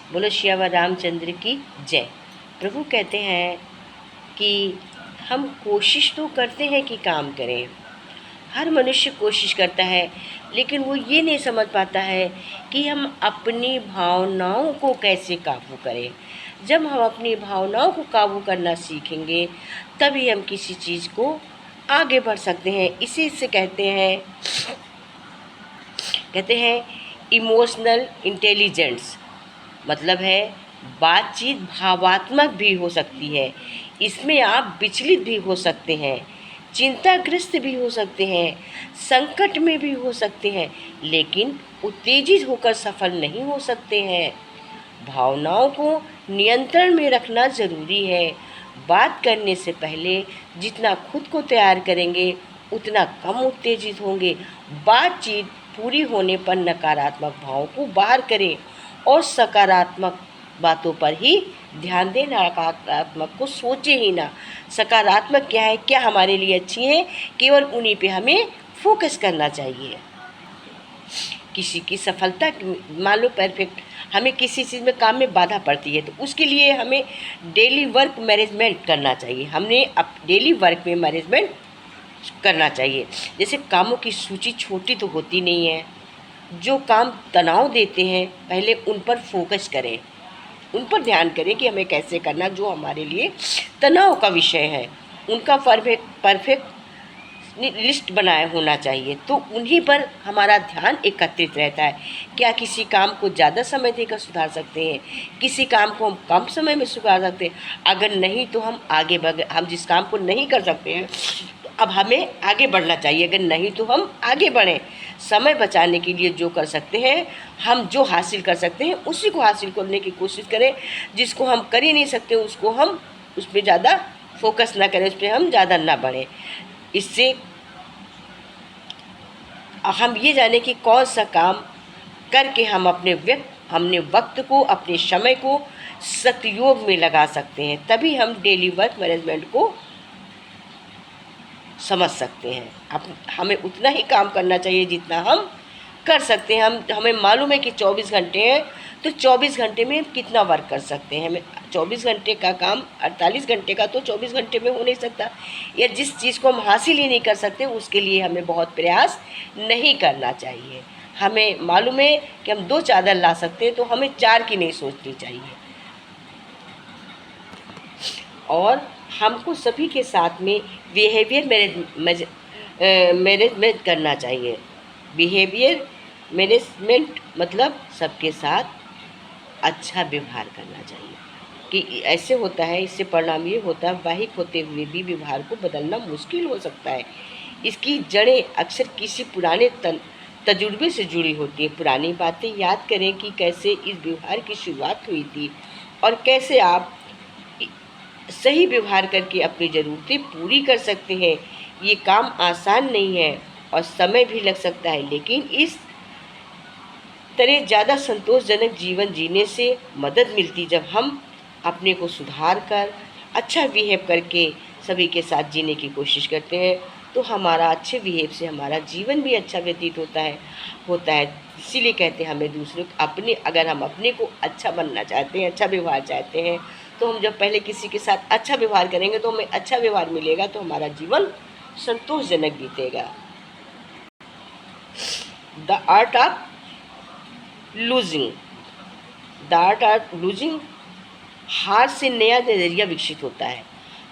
बोलो श्यामा रामचंद्र की जय। प्रभु कहते हैं कि हम कोशिश तो करते हैं कि काम करें, हर मनुष्य कोशिश करता है, लेकिन वो ये नहीं समझ पाता है कि हम अपनी भावनाओं को कैसे काबू करें। जब हम अपनी भावनाओं को काबू करना सीखेंगे तभी हम किसी चीज़ को आगे बढ़ सकते हैं। इसी से कहते हैं इमोशनल इंटेलिजेंस, मतलब है बातचीत भावात्मक भी हो सकती है। इसमें आप विचलित भी हो सकते हैं, चिंताग्रस्त भी हो सकते हैं, संकट में भी हो सकते हैं, लेकिन उत्तेजित होकर सफल नहीं हो सकते हैं। भावनाओं को नियंत्रण में रखना ज़रूरी है। बात करने से पहले जितना खुद को तैयार करेंगे उतना कम उत्तेजित होंगे। बातचीत पूरी होने पर नकारात्मक भावों को बाहर करें और सकारात्मक बातों पर ही ध्यान दें, नकारात्मक को सोचे ही ना। सकारात्मक क्या है, क्या हमारे लिए अच्छी है, केवल उन्हीं पे हमें फोकस करना चाहिए। किसी की सफलता, मान लो परफेक्ट, हमें किसी चीज़ में काम में बाधा पड़ती है तो उसके लिए हमें डेली वर्क मैनेजमेंट करना चाहिए। हमने अब डेली वर्क में मैनेजमेंट करना चाहिए। जैसे कामों की सूची छोटी तो होती नहीं है, जो काम तनाव देते हैं पहले उन पर फोकस करें, उन पर ध्यान करें कि हमें कैसे करना। जो हमारे लिए तनाव का विषय है उनका परफेक्ट लिस्ट बनाया होना चाहिए, तो उन्हीं पर हमारा ध्यान एकत्रित रहता है। क्या किसी काम को ज़्यादा समय देकर सुधार सकते हैं, किसी काम को हम कम समय में सुधार सकते हैं? अगर नहीं तो हम आगे बढ़, हम जिस काम को नहीं कर सकते हैं तो अब हमें आगे बढ़ना चाहिए। अगर नहीं तो हम आगे बढ़ें। समय बचाने के लिए जो कर सकते हैं, हम जो हासिल कर सकते हैं उसी को हासिल करने की कोशिश करें। जिसको हम कर ही नहीं सकते उसको हम उस पर ज़्यादा फोकस ना करें, उस पर हम ज़्यादा ना बढ़ें। इससे हम ये जाने कि कौन सा काम करके हम अपने वक्त को, अपने समय को सदुपयोग में लगा सकते हैं। तभी हम डेली वर्क मैनेजमेंट को समझ सकते हैं। हमें उतना ही काम करना चाहिए जितना हम कर सकते हैं। हमें मालूम है कि 24 घंटे हैं तो 24 घंटे में कितना वर्क कर सकते हैं। हमें 24 घंटे का काम 48 घंटे का तो 24 घंटे में हो नहीं सकता, या जिस चीज़ को हम हासिल ही नहीं कर सकते उसके लिए हमें बहुत प्रयास नहीं करना चाहिए। हमें मालूम है कि हम 2 चादर ला सकते हैं तो हमें 4 की नहीं सोचनी चाहिए। और हमको सभी के साथ में बिहेवियर मैनेजमेंट करना चाहिए। बिहेवियर मैनेजमेंट मतलब सबके साथ अच्छा व्यवहार करना चाहिए। कि ऐसे होता है, इससे परिणाम ये होता है वाहिक होते हुए भी व्यवहार को बदलना मुश्किल हो सकता है। इसकी जड़ें अक्सर किसी पुराने तजुर्बे से जुड़ी होती है। पुरानी बातें याद करें कि कैसे इस व्यवहार की शुरुआत हुई थी और कैसे आप सही व्यवहार करके अपनी ज़रूरतें पूरी कर सकते हैं। ये काम आसान नहीं है और समय भी लग सकता है, लेकिन इस तरह ज़्यादा संतोषजनक जीवन जीने से मदद मिलती जब हम अपने को सुधार कर अच्छा बिहेव करके सभी के साथ जीने की कोशिश करते हैं। तो हमारा अच्छे बिहेव से हमारा जीवन भी अच्छा व्यतीत होता है। इसीलिए कहते हैं हमें दूसरों अगर हम अपने को अच्छा बनना चाहते हैं, अच्छा व्यवहार चाहते हैं, तो हम जब पहले किसी के साथ अच्छा व्यवहार करेंगे तो हमें अच्छा व्यवहार मिलेगा, तो हमारा जीवन संतोषजनक बीतेगा। The art of losing, the art of losing, हार से नया नज़रिया विकसित होता है।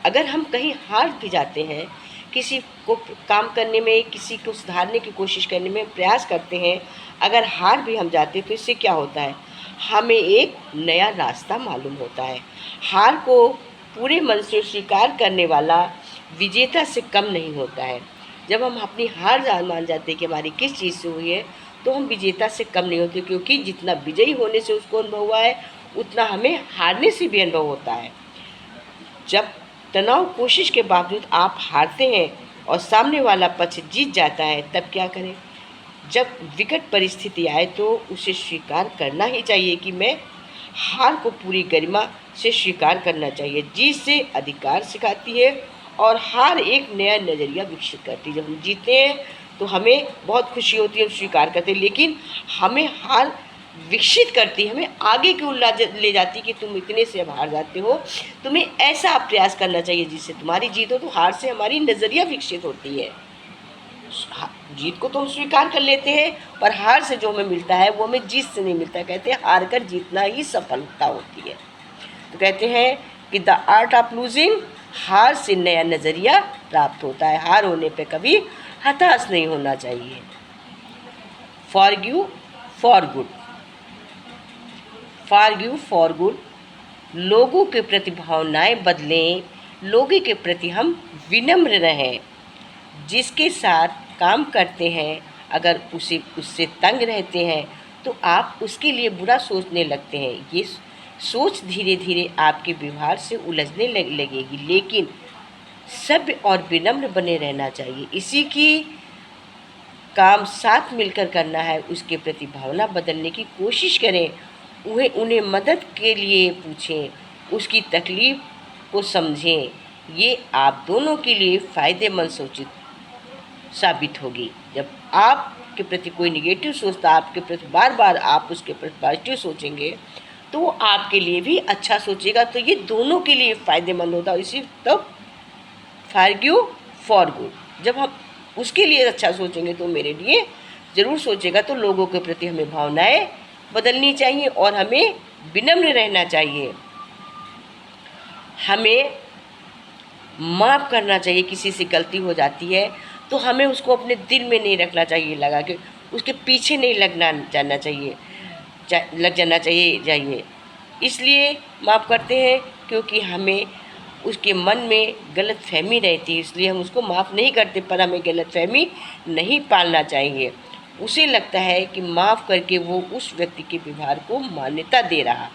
अगर हम कहीं हार भी जाते हैं, किसी को काम करने में, किसी को सुधारने की कोशिश करने में प्रयास करते हैं, अगर हार भी हम जाते हैं तो इससे क्या होता है, हमें एक नया रास्ता मालूम होता है। हार को पूरे मन से स्वीकार करने वाला विजेता से कम नहीं होता है। जब हम अपनी हार मान जाते हैं कि हमारी किस चीज़ से हुई है, तो हम विजेता से कम नहीं होते, क्योंकि जितना विजयी होने से उसको अनुभव हुआ है उतना हमें हारने से भी अनुभव होता है। जब तनाव कोशिश के बावजूद आप हारते हैं और सामने वाला पक्ष जीत जाता है, तब क्या करें? जब विकट परिस्थिति आए तो उसे स्वीकार करना ही चाहिए कि मैं हार को पूरी गरिमा से स्वीकार करना चाहिए। जीत से अधिकार सिखाती है और हार एक नया नज़रिया विकसित करती है। जब हम जीतते हैं तो हमें बहुत खुशी होती है, हम स्वीकार करते हैं, लेकिन हमें हार विकसित करती है, हमें आगे क्यों ले जाती कि तुम इतने से अब हार जाते हो। तुम्हें ऐसा प्रयास करना चाहिए जिससे तुम्हारी जीत हो। तो हार से हमारी नज़रिया विकसित होती है। जीत को तो हम स्वीकार कर लेते हैं, पर हार से जो हमें मिलता है वो हमें जीत से नहीं मिलता। कहते हैं हार कर जीतना ही सफलता होती है। तो कहते हैं कि द आर्ट ऑफ लूजिंग, हार से नया नज़रिया प्राप्त होता है। हार होने पे कभी हताश नहीं होना चाहिए। Forgive for good, forgive for good, लोगों के प्रति भावनाएं बदलें, लोगों के प्रति हम विनम्र रहें। जिसके साथ काम करते हैं अगर उससे तंग रहते हैं तो आप उसके लिए बुरा सोचने लगते हैं। ये सोच धीरे धीरे आपके व्यवहार से उलझने लगेगी। लेकिन सभ्य और विनम्र बने रहना चाहिए। इसी की काम साथ मिलकर करना है। उसके प्रति भावना बदलने की कोशिश करें, उन्हें मदद के लिए पूछें, उसकी तकलीफ़ को समझें। ये आप दोनों के लिए फ़ायदेमंद सोचित साबित होगी। जब आपके प्रति कोई निगेटिव सोचता, आपके प्रति बार बार आप उसके प्रति पॉजिटिव सोचेंगे तो वो आपके लिए भी अच्छा सोचेगा। तो ये दोनों के लिए फ़ायदेमंद होता है। इसी तब फॉरगिव फॉर गुड, जब हम उसके लिए अच्छा सोचेंगे तो मेरे लिए ज़रूर सोचेगा। तो लोगों के प्रति हमें भावनाएं बदलनी चाहिए और हमें विनम्र रहना चाहिए। हमें माफ़ करना चाहिए। किसी से गलती हो जाती है तो हमें उसको अपने दिल में नहीं रखना चाहिए लगा के, उसके पीछे नहीं लग जाना चाहिए। इसलिए माफ़ करते हैं क्योंकि हमें उसके मन में गलत फहमी रहती है, इसलिए हम उसको माफ़ नहीं करते। पर हमें गलत फहमी नहीं पालना चाहिए। उसे लगता है कि माफ़ करके वो उस व्यक्ति के व्यवहार को मान्यता दे रहा।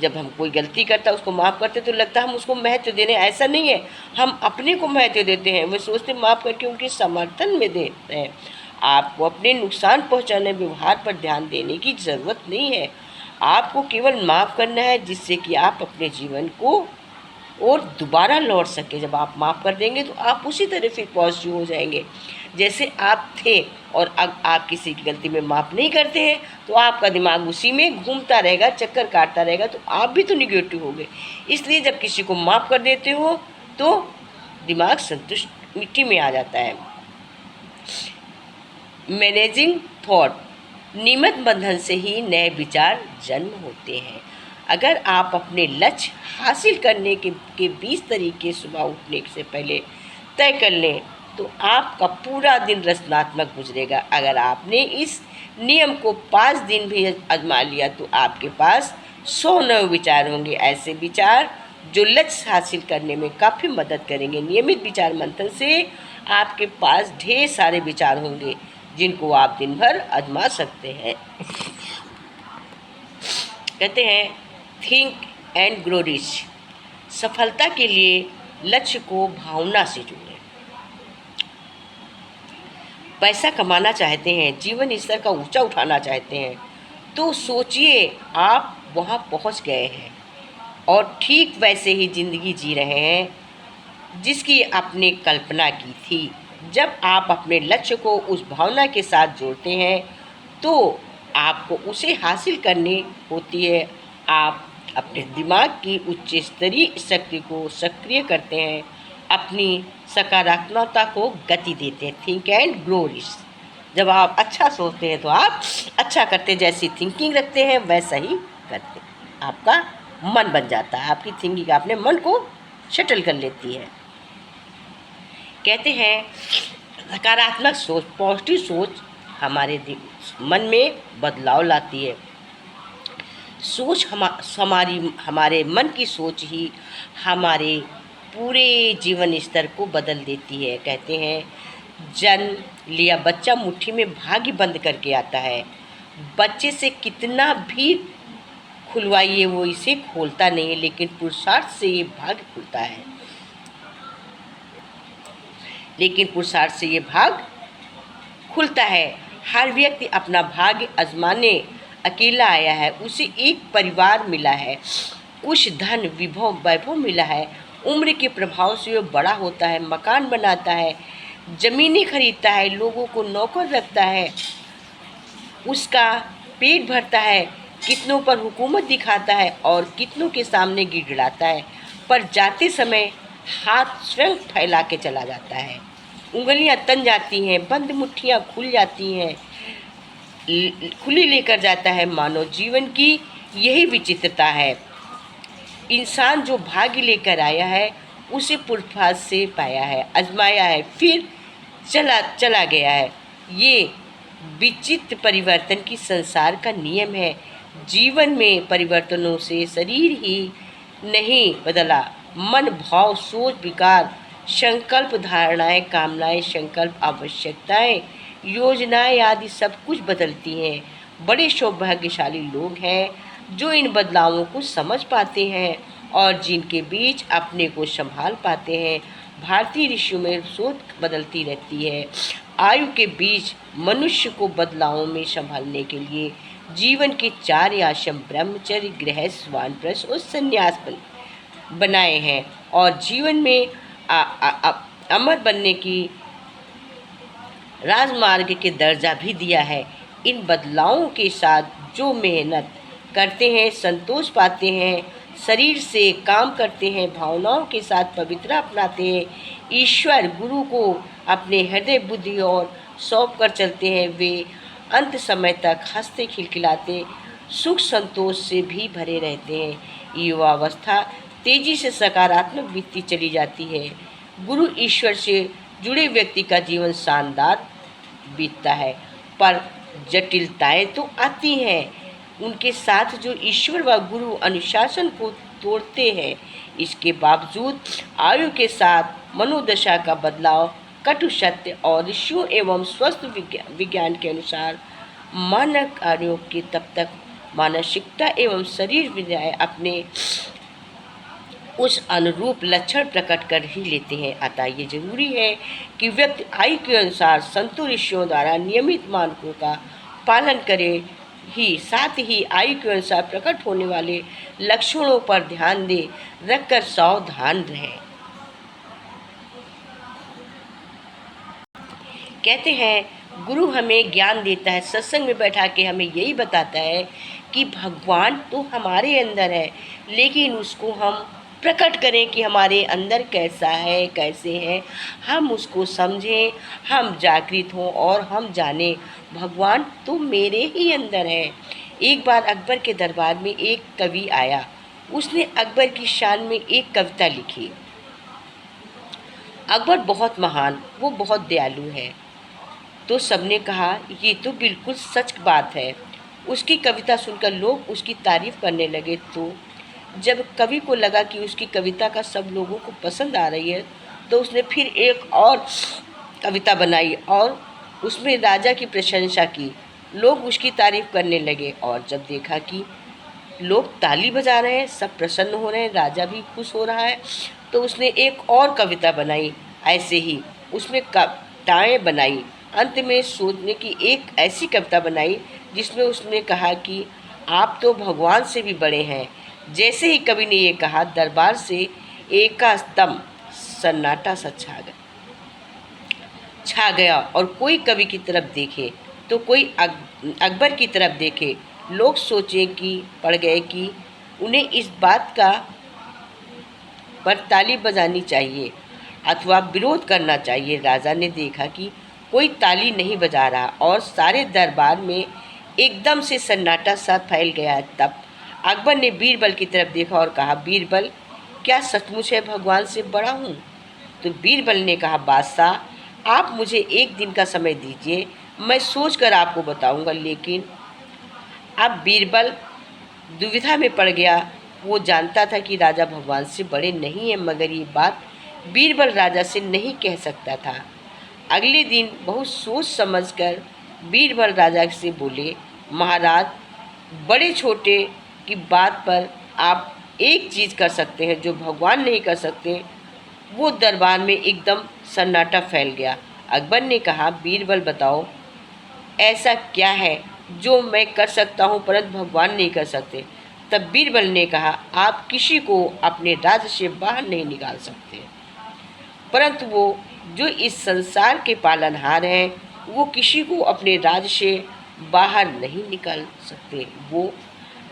जब हम कोई गलती करता है उसको माफ़ करते तो लगता है हम उसको महत्व दे रहे हैं। ऐसा नहीं है, हम अपने को महत्व देते हैं। वे सोचते माफ़ करके उनके समर्थन में देते हैं। आपको अपने नुकसान पहुंचाने व्यवहार पर ध्यान देने की ज़रूरत नहीं है। आपको केवल माफ़ करना है जिससे कि आप अपने जीवन को और दोबारा लौट सके। जब आप माफ़ कर देंगे तो आप उसी तरह फिर पॉजिटिव हो जाएंगे जैसे आप थे। और आप किसी की गलती में माफ़ नहीं करते हैं तो आपका दिमाग उसी में घूमता रहेगा, चक्कर काटता रहेगा, तो आप भी तो निगेटिव होंगे। इसलिए जब किसी को माफ़ कर देते हो तो दिमाग संतुष्ट मिट्टी में आ जाता है। मैनेजिंग थॉट, नियमित बंधन से ही नए विचार जन्म होते हैं। अगर आप अपने लक्ष्य हासिल करने के 20 तरीके सुबह उठने से पहले तय कर लें तो आपका पूरा दिन रचनात्मक गुजरेगा। अगर आपने इस नियम को 5 दिन भी आजमा लिया तो आपके पास 100 नए विचार होंगे। ऐसे विचार जो लक्ष्य हासिल करने में काफ़ी मदद करेंगे। नियमित विचार मंथन से आपके पास ढेर सारे विचार होंगे जिनको आप दिन भर आजमा सकते हैं। कहते हैं थिंक एंड ग्रो रिच, सफलता के लिए लक्ष्य को भावना से जोड़ें। पैसा कमाना चाहते हैं, जीवन स्तर का ऊंचा उठाना चाहते हैं तो सोचिए आप वहां पहुंच गए हैं और ठीक वैसे ही ज़िंदगी जी रहे हैं जिसकी आपने कल्पना की थी। जब आप अपने लक्ष्य को उस भावना के साथ जोड़ते हैं तो आपको उसे हासिल करनी होती है। आप अपने दिमाग की उच्च स्तरीय शक्ति को सक्रिय करते हैं, अपनी सकारात्मकता को गति देते हैं। थिंक एंड ग्रो रिच, जब आप अच्छा सोचते हैं तो आप अच्छा करते हैं। जैसी थिंकिंग रखते हैं वैसा ही करते हैं। आपका मन बन जाता है, आपकी थिंकिंग अपने मन को शटल कर लेती है। कहते हैं सकारात्मक सोच, पॉजिटिव सोच हमारे मन में बदलाव लाती है। सोच हमारे मन की सोच ही हमारे पूरे जीवन स्तर को बदल देती है। कहते हैं जन्म लिया बच्चा मुट्ठी में भाग्य बंद करके आता है। बच्चे से कितना भी खुलवाइए वो इसे खोलता नहीं है, लेकिन पुरुषार्थ से ये भाग्य खुलता है। खुलता है। हर व्यक्ति अपना भाग्य आजमाने अकेला आया है। उसे एक परिवार मिला है, कुछ धन वैभव मिला है, उम्र के प्रभाव से वो बड़ा होता है, मकान बनाता है, ज़मीनें खरीदता है, लोगों को नौकर रखता है, उसका पेट भरता है, कितनों पर हुकूमत दिखाता है और कितनों के सामने गिड़गिड़ाता है, पर जाते समय हाथ स्वयं फैला के चला जाता है। उंगलियां तन जाती हैं, बंद मुट्ठियां खुल जाती हैं, खुली लेकर जाता है। मानव जीवन की यही विचित्रता है। इंसान जो भाग्य लेकर आया है उसे पुरफात से पाया है, आजमाया है, फिर चला चला गया है। ये विचित्र परिवर्तन की संसार का नियम है। जीवन में परिवर्तनों से शरीर ही नहीं बदला, मन, भाव, सोच, विकार, संकल्प, धारणाएं, कामनाएं, संकल्प, आवश्यकताएं, योजनाएं आदि सब कुछ बदलती हैं। बड़े सौभाग्यशाली लोग हैं जो इन बदलावों को समझ पाते हैं और जिनके बीच अपने को संभाल पाते हैं। भारतीय ऋषियों में सोच बदलती रहती है। आयु के बीच मनुष्य को बदलावों में संभालने के लिए जीवन के 4 आश्रम ब्रह्मचर्य, गृहस्थ, वानप्रस्थ और संन्यास बनाए हैं और जीवन में अमर बनने की राजमार्ग के दर्जा भी दिया है। इन बदलावों के साथ जो मेहनत करते हैं, संतोष पाते हैं, शरीर से काम करते हैं, भावनाओं के साथ पवित्रता अपनाते हैं, ईश्वर गुरु को अपने हृदय, बुद्धि और सौंप कर चलते हैं, वे अंत समय तक हंसते खिलखिलाते सुख संतोष से भी भरे रहते हैं। युवावस्था तेजी से सकारात्मक बीतती चली जाती है। गुरु ईश्वर से जुड़े व्यक्ति का जीवन शानदार बीतता है, पर जटिलताएं तो आती हैं। उनके साथ जो ईश्वर व गुरु अनुशासन को तोड़ते हैं। इसके बावजूद आयु के साथ मनोदशा का बदलाव, कटु सत्य और ऋषियों एवं स्वस्थ विज्ञान के अनुसार मानव कार्यों के तब तक मानसिकता एवं शरीर विद्याएं अपने उस अनुरूप लक्षण प्रकट कर ही लेते हैं। अतः ये जरूरी है कि व्यक्ति आयु के अनुसार संतों ऋषियों द्वारा नियमित मानकों का पालन करे, ही साथ ही आयु के अनुसार प्रकट होने वाले लक्षणों पर ध्यान दे रखकर सावधान रहे। कहते हैं गुरु हमें ज्ञान देता है, सत्संग में बैठा के हमें यही बताता है कि भगवान तो हमारे अंदर है, लेकिन उसको हम प्रकट करें कि हमारे अंदर कैसा है, कैसे है, हम उसको समझें, हम जागृत हों और हम जानें भगवान तो मेरे ही अंदर है। एक बार अकबर के दरबार में एक कवि आया। उसने अकबर की शान में एक कविता लिखी। अकबर बहुत महान, वो बहुत दयालु है। तो सबने कहा ये तो बिल्कुल सच बात है। उसकी कविता सुनकर लोग उसकी तारीफ करने लगे। तो जब कवि को लगा कि उसकी कविता का सब लोगों को पसंद आ रही है, तो उसने फिर एक और कविता बनाई और उसमें राजा की प्रशंसा की। लोग उसकी तारीफ करने लगे और जब देखा कि लोग ताली बजा रहे हैं, सब प्रसन्न हो रहे हैं, राजा भी खुश हो रहा है, तो उसने एक और कविता बनाई। ऐसे ही उसमें कविताएं बनाई। अंत में सोचने की एक ऐसी कविता बनाई जिसमें उसने कहा कि आप तो भगवान से भी बड़े हैं। जैसे ही कवि ने ये कहा, दरबार से एकदम सन्नाटा सा छा गया और कोई कवि की तरफ देखे तो कोई अकबर की तरफ देखे। लोग सोचे कि पड़ गए कि उन्हें इस बात का पर ताली बजानी चाहिए अथवा विरोध करना चाहिए। राजा ने देखा कि कोई ताली नहीं बजा रहा और सारे दरबार में एकदम से सन्नाटा सा फैल गया। तब अकबर ने बीरबल की तरफ देखा और कहा, बीरबल क्या सचमुच है भगवान से बड़ा हूँ? तो बीरबल ने कहा, बादशाह आप मुझे एक दिन का समय दीजिए, मैं सोचकर आपको बताऊंगा। लेकिन अब बीरबल दुविधा में पड़ गया। वो जानता था कि राजा भगवान से बड़े नहीं हैं, मगर ये बात बीरबल राजा से नहीं कह सकता था। अगले दिन बहुत सोच समझकर बीरबल राजा से बोले, महाराज बड़े छोटे की बात पर आप एक चीज़ कर सकते हैं जो भगवान नहीं कर सकते। वो दरबार में एकदम सन्नाटा फैल गया। अकबर ने कहा, बीरबल बताओ ऐसा क्या है जो मैं कर सकता हूँ परंतु भगवान नहीं कर सकते। तब बीरबल ने कहा, आप किसी को अपने राज्य से बाहर नहीं निकाल सकते, परंतु वो जो इस संसार के पालनहार हैं वो किसी को अपने राज्य से बाहर नहीं निकाल सकते, वो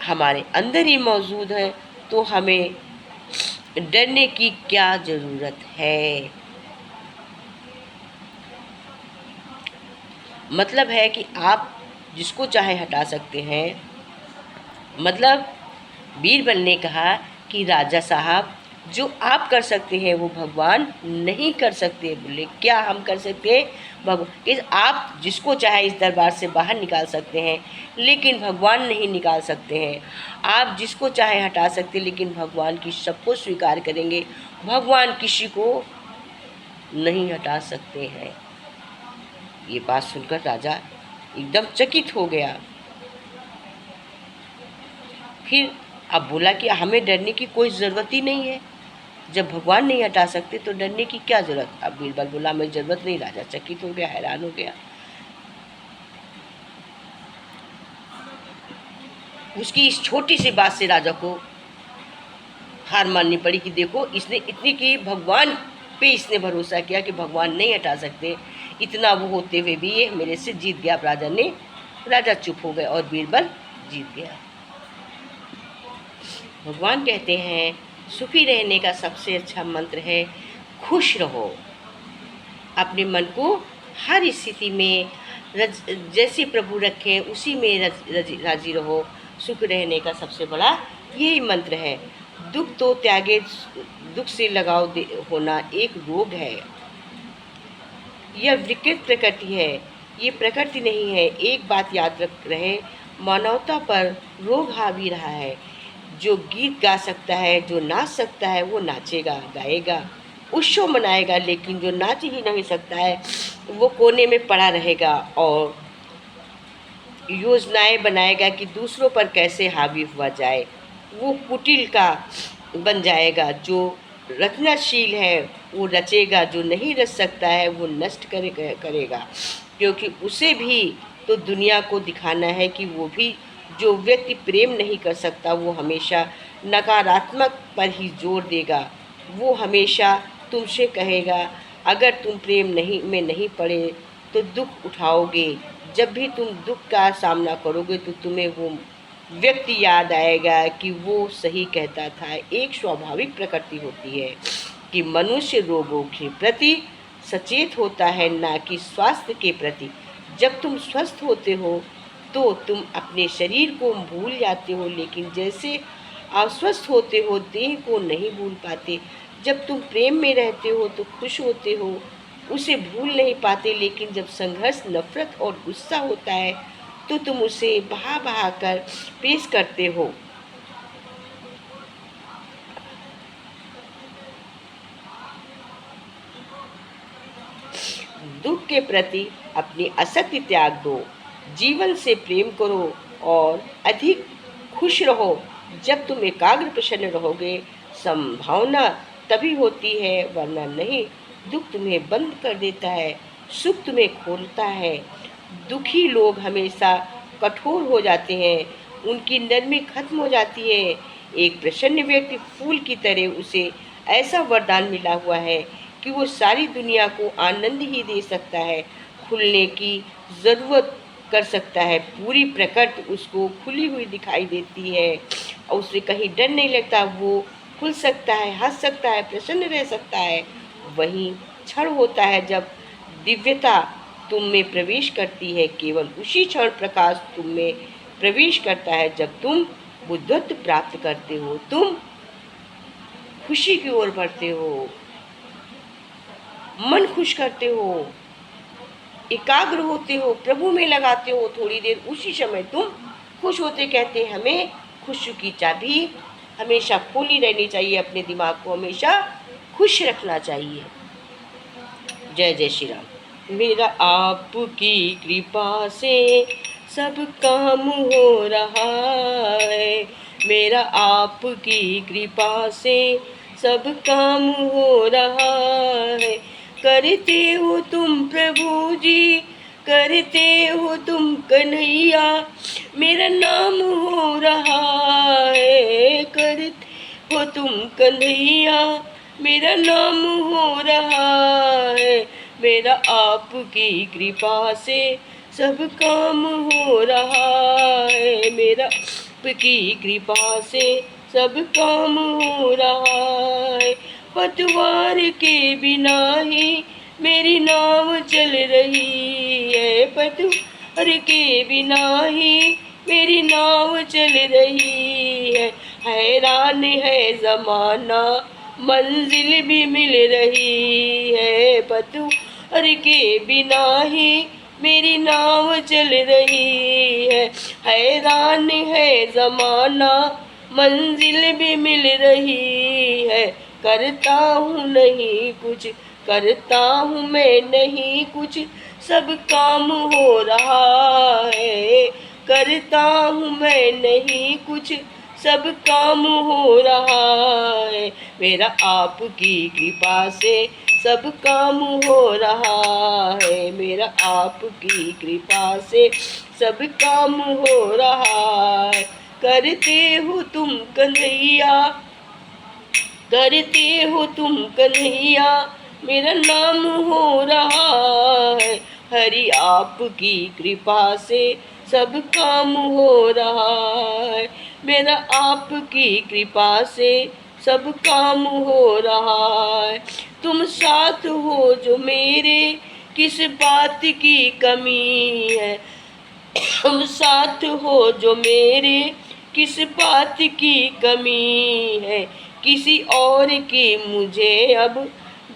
हमारे अंदर ही मौजूद है। तो हमें डरने की क्या ज़रूरत है। मतलब है कि आप जिसको चाहे हटा सकते हैं। मतलब बीरबल ने कहा कि राजा साहब, जो आप कर सकते हैं वो भगवान नहीं कर सकते। बोले क्या हम कर सकते हैं? कि आप जिसको चाहे इस दरबार से बाहर निकाल सकते हैं, लेकिन भगवान नहीं निकाल सकते हैं। आप जिसको चाहे हटा सकते हैं, लेकिन भगवान की सबको स्वीकार करेंगे। भगवान किसी को नहीं हटा सकते हैं। ये बात सुनकर राजा एकदम चकित हो गया। फिर अब बोला कि हमें डरने की कोई ज़रूरत ही नहीं है, जब भगवान नहीं हटा सकते तो डरने की क्या ज़रूरत। अब बीरबल बोला हमें ज़रूरत नहीं। राजा चकित हो गया, हैरान हो गया। उसकी इस छोटी सी बात से राजा को हार माननी पड़ी कि देखो, इसने इतनी की भगवान पे इसने भरोसा किया कि भगवान नहीं हटा सकते। इतना वो होते हुए भी ये मेरे से जीत गया। अब राजा चुप हो गए और बीरबल जीत गया। भगवान कहते हैं सुखी रहने का सबसे अच्छा मंत्र है खुश रहो। अपने मन को हर स्थिति में जैसे प्रभु रखें उसी में राजी रहो। सुख रहने का सबसे बड़ा यही मंत्र है। दुख तो त्यागे, दुख से लगाव होना एक रोग है। यह विकृत प्रकृति है, ये प्रकृति नहीं है। एक बात याद रख रहे, मानवता पर रोग हावी रहा है। जो गीत गा सकता है, जो नाच सकता है, वो नाचेगा गाएगा, उत्सव मनाएगा। लेकिन जो नाच ही नहीं सकता है वो कोने में पड़ा रहेगा और योजनाएं बनाएगा कि दूसरों पर कैसे हावी हुआ जाए। वो कुटिल का बन जाएगा। जो रचनाशील है वो रचेगा, जो नहीं रच सकता है वो नष्ट करेगा। क्योंकि उसे भी तो दुनिया को दिखाना है कि वो भी, जो व्यक्ति प्रेम नहीं कर सकता वो हमेशा नकारात्मक पर ही जोर देगा। वो हमेशा तुमसे कहेगा अगर तुम प्रेम नहीं पड़े तो दुख उठाओगे। जब भी तुम दुख का सामना करोगे तो तुम्हें वो व्यक्ति याद आएगा कि वो सही कहता था। एक स्वाभाविक प्रकृति होती है कि मनुष्य रोगों के प्रति सचेत होता है, ना कि स्वास्थ्य के प्रति। जब तुम स्वस्थ होते हो तो तुम अपने शरीर को भूल जाते हो, लेकिन जैसे अस्वस्थ होते हो देह को नहीं भूल पाते। जब तुम प्रेम में रहते हो तो खुश होते हो, उसे भूल नहीं पाते। लेकिन जब संघर्ष, नफरत और गुस्सा होता है तो तुम उसे बहा बहा कर पेश करते हो। दुख के प्रति अपनी आसक्ति त्याग दो, जीवन से प्रेम करो और अधिक खुश रहो। जब तुम एकाग्र प्रसन्न रहोगे, संभावना तभी होती है, वरना नहीं। दुख तुम्हें बंद कर देता है, सुख तुम्हें खोलता है। दुखी लोग हमेशा कठोर हो जाते हैं, उनकी नरमी खत्म हो जाती है। एक प्रसन्न व्यक्ति फूल की तरह, उसे ऐसा वरदान मिला हुआ है कि वो सारी दुनिया को आनंद ही दे सकता है, खुलने की ज़रूरत कर सकता है। पूरी प्रकृति उसको खुली हुई दिखाई देती है और उसे कहीं डर नहीं लगता। वो खुल सकता है, हंस सकता है, प्रसन्न रह सकता है। वहीं क्षण होता है जब दिव्यता तुम में प्रवेश करती है। केवल उसी क्षण प्रकाश तुम में प्रवेश करता है जब तुम बुद्धत्व प्राप्त करते हो। तुम खुशी की ओर बढ़ते हो, मन खुश करते हो, एकाग्र होते हो, प्रभु में लगाते हो थोड़ी देर, उसी समय तुम खुश होते। कहते हैं हमें खुशी की चाबी हमेशा खोली रहनी चाहिए, अपने दिमाग को हमेशा खुश रखना चाहिए। जय जय श्री राम। मेरा आपकी कृपा से सब काम हो रहा है, मेरा आपकी कृपा से सब काम हो रहा है। करते हो तुम प्रभु जी, करते हो तुम कन्हैया, मेरा नाम हो रहा है। करते हो तुम कन्हैया, मेरा नाम हो रहा है। मेरा आपकी कृपा से सब काम हो रहा है। मेरा आपकी कृपा से सब काम हो रहा है। पतवार के बिना ही मेरी नाव चल रही है। पतवार के बिना ही मेरी नाव चल रही है। हैरान है ज़माना, मंजिल भी मिल रही है। पतवार के बिना ही मेरी नाव चल रही है। हैरान है ज़माना, मंजिल भी मिल रही है। करता हूँ नहीं कुछ, करता हूँ मैं नहीं कुछ, सब काम हो रहा है। करता हूँ मैं नहीं कुछ, सब काम हो रहा है। मेरा आपकी कृपा से सब काम हो रहा है। मेरा आपकी कृपा से सब काम हो रहा है। करते हो तुम कन्हैया, करते हो तुम कन्हैया, मेरा नाम हो रहा है। हरि आपकी कृपा से सब काम हो रहा है। मेरा आपकी कृपा से सब काम हो रहा है। तुम साथ हो जो मेरे, किस बात की कमी है। तुम साथ हो जो मेरे, किस बात की कमी है। किसी और की मुझे अब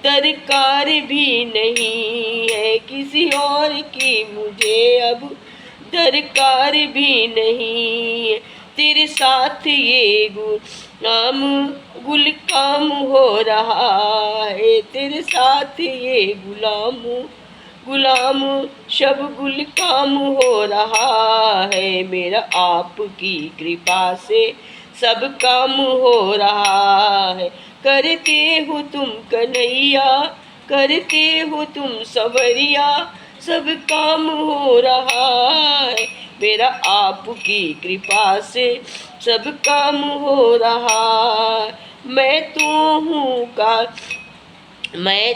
दरकार भी नहीं है। किसी और की मुझे अब दरकार भी नहीं है। तेरे साथ ये गुलाम गुल काम हो रहा है। तेरे साथ ये गुलाम शब गुल काम हो रहा है। मेरा आपकी कृपा से सब काम हो रहा है। करते हो तुम कन्हैया, करते हो तुम सवरिया, सब काम हो रहा है। मेरा आपकी कृपा से सब काम हो रहा है। मैं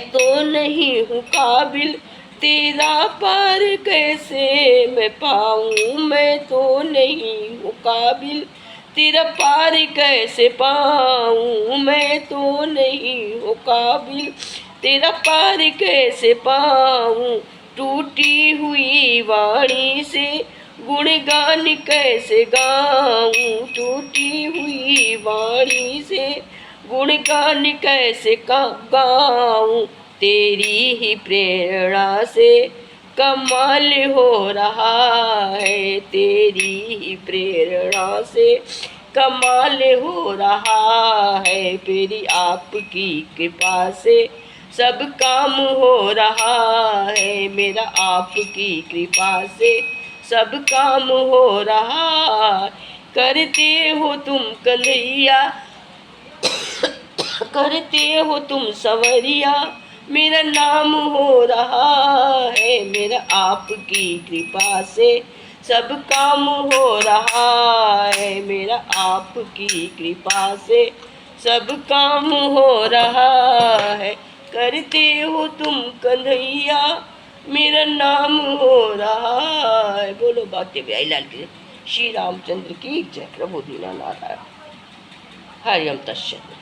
तो नहीं हूँ काबिल, तेरा पार कैसे मैं पाऊँ। मैं तो नहीं हूँ काबिल, तेरा पार कैसे पाऊँ। मैं तो नहीं हूँ काबिल, तेरा पार कैसे पाऊँ। टूटी हुई वाणी से गुणगान कैसे गाऊँ। टूटी हुई वाणी से गुणगान कैसे गाऊँ। तेरी ही प्रेरणा से कमाल हो रहा है। तेरी ही प्रेरणा से कमाल हो रहा है। मेरी आपकी कृपा से सब काम हो रहा है। मेरा आपकी कृपा से सब काम हो रहा है। करते हो तुम कन्हैया, करते हो तुम सवरिया, मेरा नाम हो रहा है। मेरा आपकी कृपा से सब काम हो रहा है। मेरा आपकी कृपा से सब काम हो रहा है। करते हो तुम कन्हैया, मेरा नाम हो रहा है। बोलो बाके बिहारी लाल की, श्री रामचंद्र की जय। प्रभु दीनानाथ हरिओम तत्सत।